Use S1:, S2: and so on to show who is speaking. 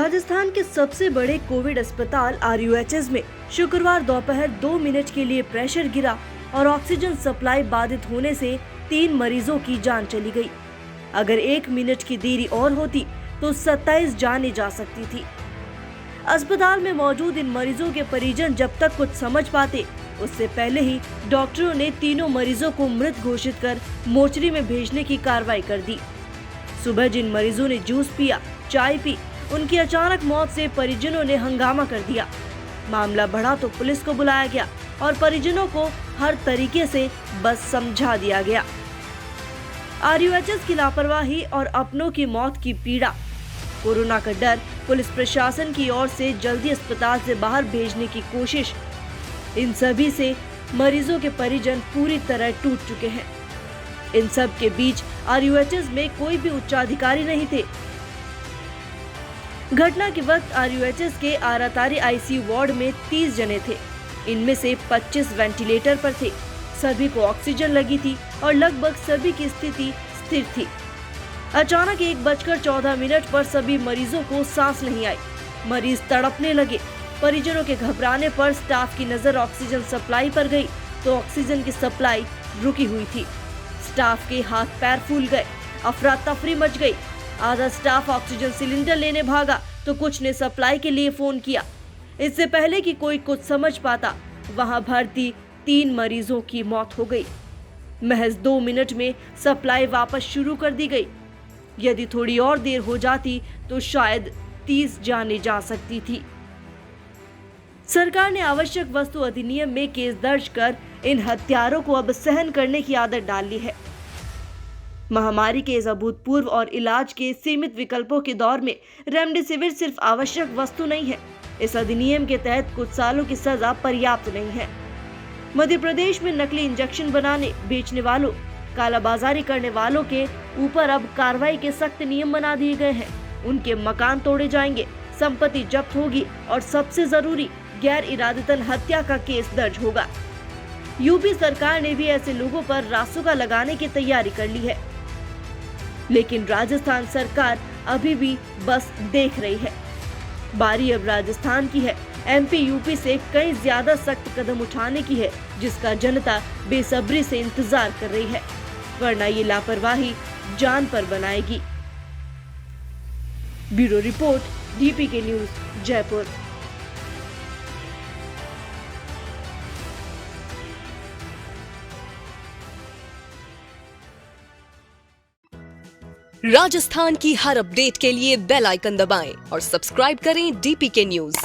S1: राजस्थान के सबसे बड़े कोविड अस्पताल RUHS में शुक्रवार दोपहर 2 मिनट के लिए प्रेशर गिरा और ऑक्सीजन सप्लाई बाधित होने से 3 मरीजों की जान चली गई। अगर 1 मिनट की देरी और होती तो 27 जानें जा सकती थी। अस्पताल में मौजूद इन मरीजों के परिजन जब तक कुछ समझ पाते, उससे पहले ही डॉक्टरों ने तीनों मरीजों को मृत घोषित कर मोर्चरी में भेजने की कार्रवाई कर दी। सुबह जिन मरीजों ने जूस पिया, चाय पी, उनकी अचानक मौत से परिजनों ने हंगामा कर दिया। मामला बढ़ा तो पुलिस को बुलाया गया और परिजनों को हर तरीके से बस समझा दिया गया। RUHS की लापरवाही और अपनों की मौत की पीड़ा, कोरोना का डर, पुलिस प्रशासन की ओर से जल्दी अस्पताल से बाहर भेजने की कोशिश, इन सभी से मरीजों के परिजन पूरी तरह टूट चुके हैं। इन सब के बीच RUHS में कोई भी उच्चाधिकारी नहीं थे। घटना के वक्त RUHS के आरातारी ICU वार्ड में 30 जने थे। इनमें से 25 वेंटिलेटर पर थे। सभी को ऑक्सीजन लगी थी और लगभग सभी की स्थिति स्थिर थी। अचानक 1:14 पर सभी मरीजों को सांस नहीं आई। मरीज तड़पने लगे। परिजनों के घबराने पर स्टाफ की नजर ऑक्सीजन सप्लाई पर गई तो ऑक्सीजन की सप्लाई रुकी हुई थी। स्टाफ के हाथ पैर फूल गए। अफरा तफरी मच गई। आधा स्टाफ ऑक्सीजन सिलेंडर लेने भागा तो कुछ ने सप्लाई के लिए फोन किया। इससे पहले कि कोई कुछ समझ पाता, वहां भर्ती 3 मरीजों की मौत हो गई। महज 2 मिनट में सप्लाई वापस शुरू कर दी गई। यदि थोड़ी और देर हो जाती तो शायद 30 जानें जा सकती थी। सरकार ने आवश्यक वस्तु अधिनियम में केस दर्ज कर इन हत्यारों को अब सहन करने की आदत डाल ली है। महामारी के इस अभूतपूर्व और इलाज के सीमित विकल्पों के दौर में रेमडेसिविर सिर्फ आवश्यक वस्तु नहीं है। इस अधिनियम के तहत कुछ सालों की सजा पर्याप्त नहीं है। मध्य प्रदेश में नकली इंजेक्शन बनाने, बेचने वालों, कालाबाजारी करने वालों के ऊपर अब कार्रवाई के सख्त नियम बना दिए गए हैं। उनके मकान तोड़े जाएंगे, संपत्ति जब्त होगी और सबसे जरूरी, गैर इरादतन हत्या का केस दर्ज होगा। यूपी सरकार ने भी ऐसे लोगों पर रासुका लगाने की तैयारी कर ली है, लेकिन राजस्थान सरकार अभी भी बस देख रही है। बारी अब राजस्थान की है। MP यूपी से कई ज्यादा सख्त कदम उठाने की है, जिसका जनता बेसब्री से इंतजार कर रही है, वरना ये लापरवाही जान पर बनाएगी। Bureau report, DPK news, Jaipur.
S2: Rajasthan की हर अपडेट के लिए बेल आइकन दबाएं और सब्सक्राइब करें DPK न्यूज।